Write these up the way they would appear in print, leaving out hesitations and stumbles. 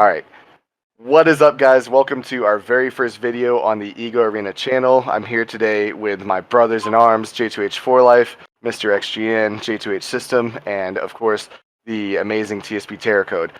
All right. What is up, guys? Welcome to our very first video on the Ego Arena channel. I'm here today with my brothers in arms, J2H4Life, Mr. XGN, J2H System, and of course, the amazing TSP Terror Code.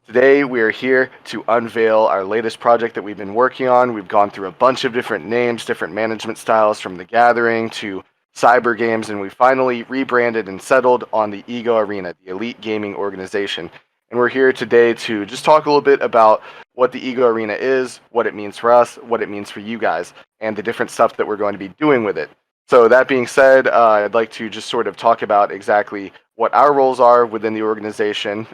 Today, we are here to unveil our latest project that we've been working on. We've gone through a bunch of different names, different management styles, from The Gathering to Cyber Games, and we finally rebranded and settled on the Ego Arena, the elite gaming organization. And we're here today to just talk a little bit about what the Ego Arena is, what it means for us, what it means for you guys, and the different stuff that we're going to be doing with it. So that being said, I'd like to just sort of talk about exactly what our roles are within the organization,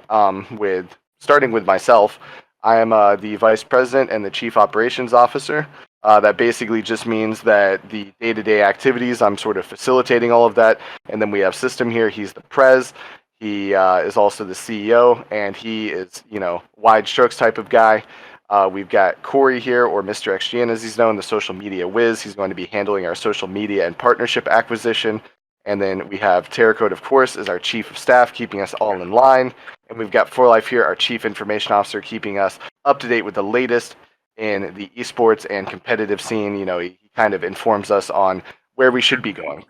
starting with myself. I am the Vice President and the Chief Operations Officer. That basically just means that the day-to-day activities, I'm sort of facilitating all of that. And then we have System here, he's the Prez. He is also the CEO, and he is, wide strokes type of guy. We've got Corey here, or Mr. XGN as he's known, the social media whiz. He's going to be handling our social media and partnership acquisition. And then we have Terror Code, of course, as our chief of staff, keeping us all in line. And we've got 4Life here, our chief information officer, keeping us up to date with the latest in the esports and competitive scene. He kind of informs us on where we should be going.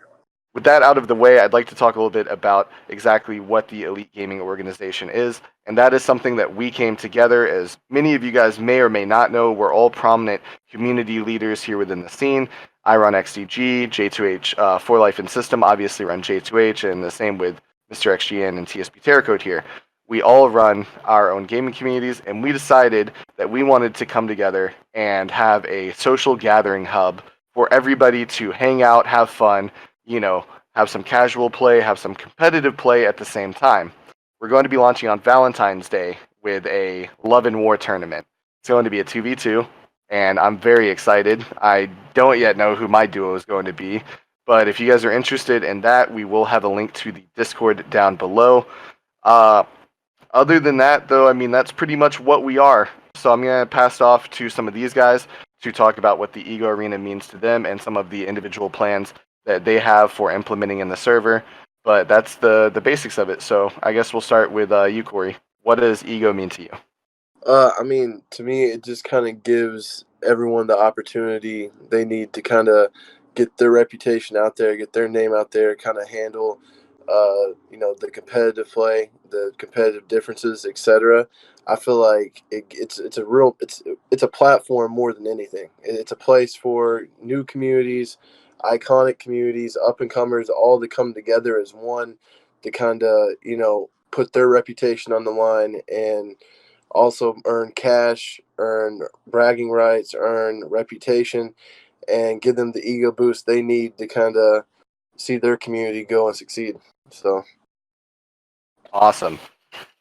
With that out of the way, I'd like to talk a little bit about exactly what the Elite Gaming Organization is, and that is something that we came together. As many of you guys may or may not know, we're all prominent community leaders here within the scene. I run XDG, J2H, 4Life and System obviously run J2H, and the same with Mr. XGN and TSP Terror Code here. We all run our own gaming communities, and we decided that we wanted to come together and have a social gathering hub for everybody to hang out, have fun, have some casual play, have some competitive play at the same time. We're going to be launching on Valentine's Day with a Love and War tournament. It's going to be a 2v2, and I'm very excited. I don't yet know who my duo is going to be, but if you guys are interested in that, we will have a link to the Discord down below. Other than that, though, that's pretty much what we are. So I'm going to pass it off to some of these guys to talk about what the Ego Arena means to them and some of the individual plans that they have for implementing in the server, but that's the basics of it. So I guess we'll start with you, Corey. What does Ego mean to you? To me, it just kind of gives everyone the opportunity they need to kind of get their reputation out there, get their name out there, kind of handle, the competitive play, the competitive differences, etc. I feel like it's a platform more than anything. It's a place for new communities, iconic communities, up and comers, all to come together as one to kind of put their reputation on the line and also earn cash, earn bragging rights, earn reputation, and give them the ego boost they need to kind of see their community go and succeed. So awesome.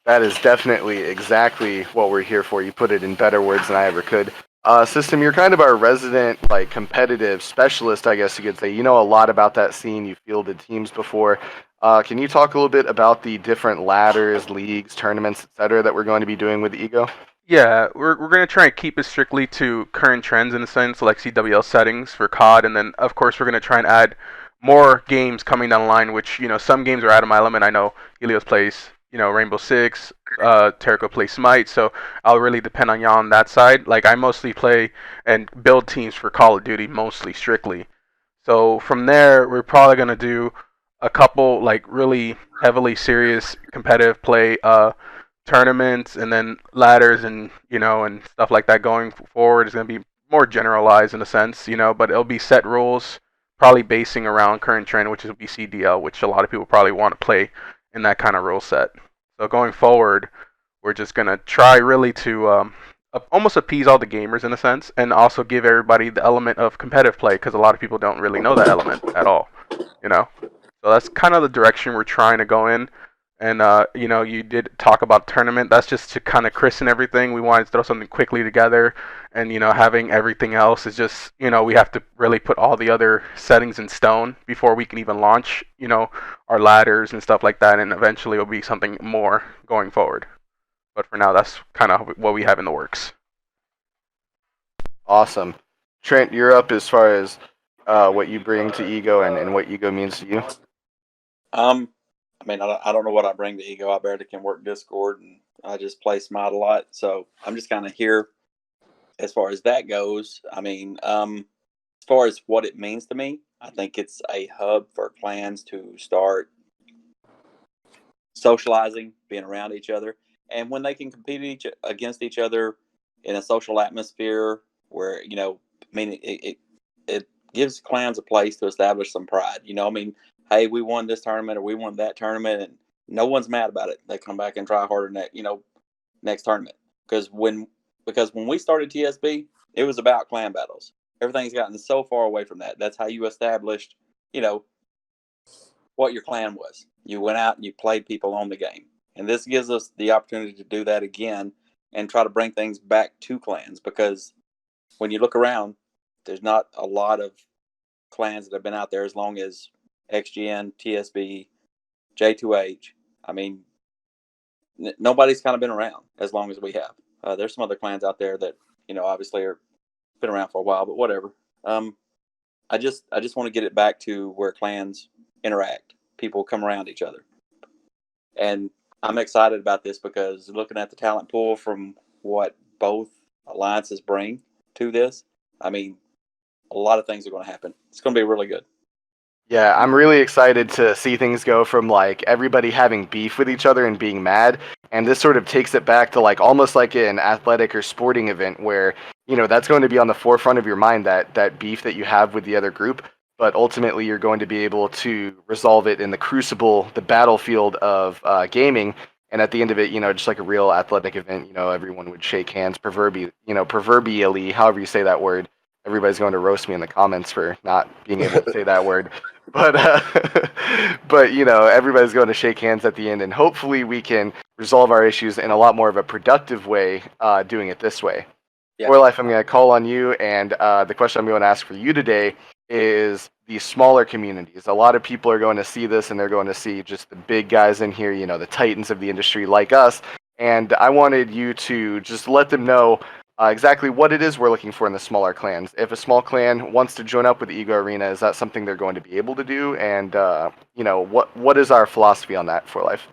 That is definitely exactly what we're here for. You put it in better words than I ever could. System, you're kind of our resident, competitive specialist, I guess you could say. You know a lot about that scene. You fielded teams before. Can you talk a little bit about the different ladders, leagues, tournaments, etc. that we're going to be doing with Ego? Yeah, we're going to try and keep it strictly to current trends in a sense, like CWL settings for COD, and then, of course, we're going to try and add more games coming down the line, which, some games are out of my element. I know Helios plays, Rainbow Six, Terraco plays Smite, so I'll really depend on y'all on that side. Like, I mostly play and build teams for Call of Duty, mostly, strictly. So from there, we're probably going to do a couple, really heavily serious competitive play, tournaments, and then ladders and and stuff like that going forward is going to be more generalized in a sense, but it'll be set rules, probably basing around current trend, which will be CDL, which a lot of people probably want to play in that kind of rule set. So going forward, we're just going to try really to almost appease all the gamers in a sense, and also give everybody the element of competitive play, because a lot of people don't really know that element at all, So that's kind of the direction we're trying to go in. And, you did talk about tournament. That's just to kind of christen everything. We wanted to throw something quickly together. And, having everything else is just, we have to really put all the other settings in stone before we can even launch, our ladders and stuff like that. And eventually it'll be something more going forward. But for now, that's kind of what we have in the works. Awesome. Trent, you're up as far as what you bring to Ego and what Ego means to you. I don't know what I bring to Ego. I barely can work Discord I just play Smite a lot, so I'm just kind of here as far as that goes. I mean, as far as what it means to me, I think it's a hub for clans to start socializing, being around each other, and when they can compete against each other in a social atmosphere where I mean, it gives clans a place to establish some pride. I mean, hey, we won this tournament or we won that tournament, and no one's mad about it. They come back and try harder next tournament because when we started TSB, it was about clan battles. Everything's gotten so far away from that. That's how you established, what your clan was. You went out and you played people on the game. And this gives us the opportunity to do that again and try to bring things back to clans, because when you look around, there's not a lot of clans that have been out there as long as XGN, TSB, J2H. I mean, nobody's kind of been around as long as we have. There's some other clans out there that obviously are been around for a while, but whatever. I just want to get it back to where clans interact, people come around each other, and I'm excited about this because looking at the talent pool from what both alliances bring to this, I mean, a lot of things are going to happen. It's going to be really good. Yeah, I'm really excited to see things go from like everybody having beef with each other and being mad, and this sort of takes it back to like almost like an athletic or sporting event where, that's going to be on the forefront of your mind, that beef that you have with the other group, but ultimately you're going to be able to resolve it in the crucible, the battlefield of gaming, and at the end of it, just like a real athletic event, everyone would shake hands, proverbially, however you say that word. Everybody's going to roast me in the comments for not being able to say that word. But but everybody's going to shake hands at the end, and hopefully we can resolve our issues in a lot more of a productive way, doing it this way. Yeah. For Life, I'm going to call on you, and the question I'm going to ask for you today is the smaller communities. A lot of people are going to see this, and they're going to see just the big guys in here, the titans of the industry like us, and I wanted you to just let them know exactly what it is we're looking for in the smaller clans. If a small clan wants to join up with Ego Arena, is that something they're going to be able to do? And what is our philosophy on that for Life?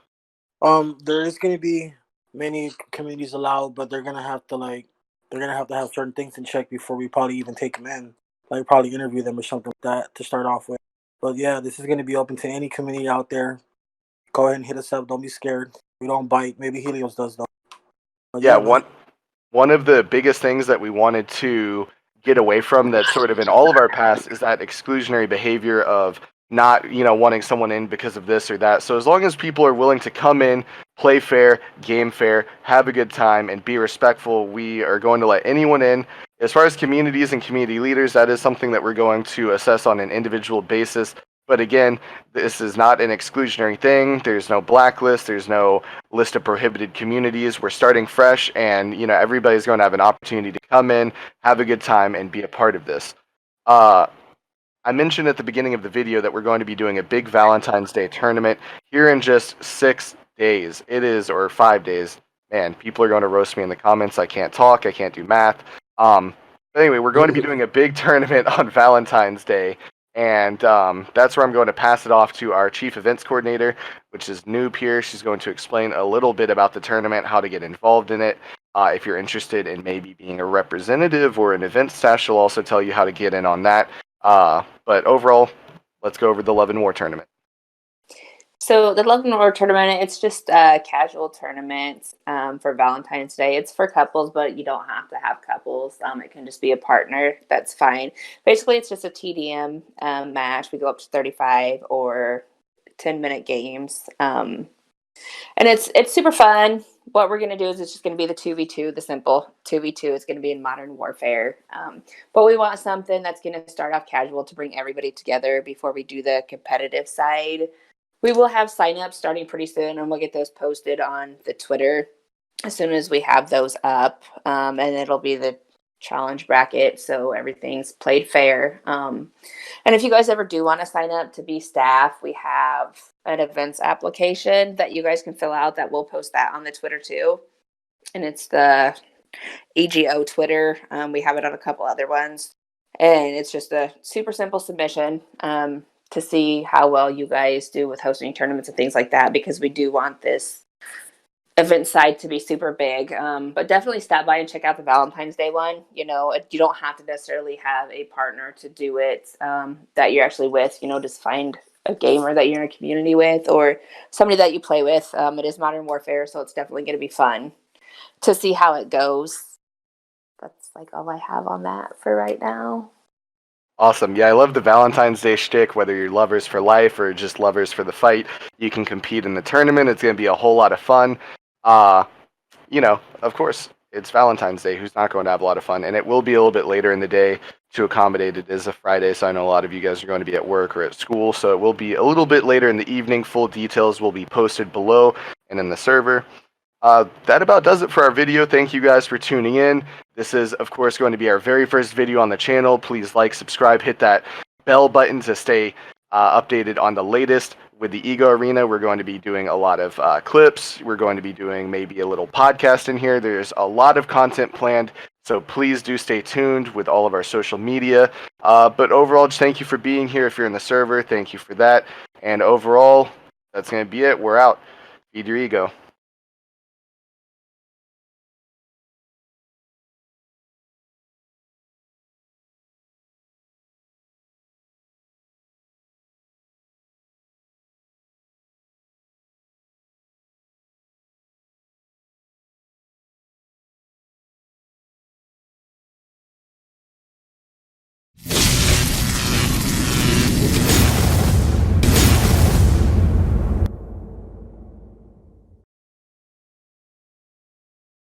There is going to be many communities allowed, but they're gonna have to have certain things in check before we probably even take them in. Like probably interview them or something like that to start off with. But yeah, this is going to be open to any community out there. Go ahead and hit us up. Don't be scared. We don't bite. Maybe Helios does though. But Yeah, man. one of the biggest things that we wanted to get away from that's sort of in all of our past is that exclusionary behavior of not, wanting someone in because of this or that. So as long as people are willing to come in, play fair, game fair, have a good time, and be respectful, we are going to let anyone in. As far as communities and community leaders, that is something that we're going to assess on an individual basis. But again, this is not an exclusionary thing. There's no blacklist. There's no list of prohibited communities. We're starting fresh, and everybody's going to have an opportunity to come in, have a good time, and be a part of this. I mentioned at the beginning of the video that we're going to be doing a big Valentine's Day tournament here in just 6 days. Or 5 days. Man, people are going to roast me in the comments. I can't talk. I can't do math. But anyway, we're going to be doing a big tournament on Valentine's Day. And that's where I'm going to pass it off to our chief events coordinator, which is Noob here. She's going to explain a little bit about the tournament, how to get involved in it. If you're interested in maybe being a representative or an event staff, she'll also tell you how to get in on that. But overall, let's go over the Love and War tournament. So the Love and War tournament, it's just a casual tournament for Valentine's Day. It's for couples, but you don't have to have couples. It can just be a partner. That's fine. Basically, it's just a TDM match. We go up to 35 or 10-minute games. And it's super fun. What we're going to do is it's just going to be the 2v2, the simple 2v2. It's going to be in Modern Warfare. But we want something that's going to start off casual to bring everybody together before we do the competitive side. We will have signups starting pretty soon, and we'll get those posted on the Twitter as soon as we have those up. And it'll be the challenge bracket, so everything's played fair. And if you guys ever do want to sign up to be staff, we have an events application that you guys can fill out that we'll post that on the Twitter too. And it's the EGO Twitter. We have it on a couple other ones. And it's just a super simple submission to see how well you guys do with hosting tournaments and things like that, because we do want this event side to be super big. But definitely stop by and check out the Valentine's Day one. You know, you don't have to necessarily have a partner to do it that you're actually with. You know, just find a gamer that you're in a community with or somebody that you play with. It is Modern Warfare, so it's definitely going to be fun to see how it goes. That's like all I have on that for right now. Awesome. Yeah, I love the Valentine's Day shtick, whether you're lovers for life or just lovers for the fight. You can compete in the tournament. It's going to be a whole lot of fun. You know, of course, it's Valentine's Day. Who's not going to have a lot of fun? And it will be a little bit later in the day to accommodate it is a Friday, so I know a lot of you guys are going to be at work or at school, so it will be a little bit later in the evening. Full details will be posted below and in the server. That about does it for our video. Thank you guys for tuning in. This is, of course, going to be our very first video on the channel. Please like, subscribe, hit that bell button to stay updated on the latest. With the Ego Arena, we're going to be doing a lot of clips. We're going to be doing maybe a little podcast in here. There's a lot of content planned, so please do stay tuned with all of our social media. But overall, just thank you for being here. If you're in the server, thank you for that. And overall, that's going to be it. We're out. Feed your ego.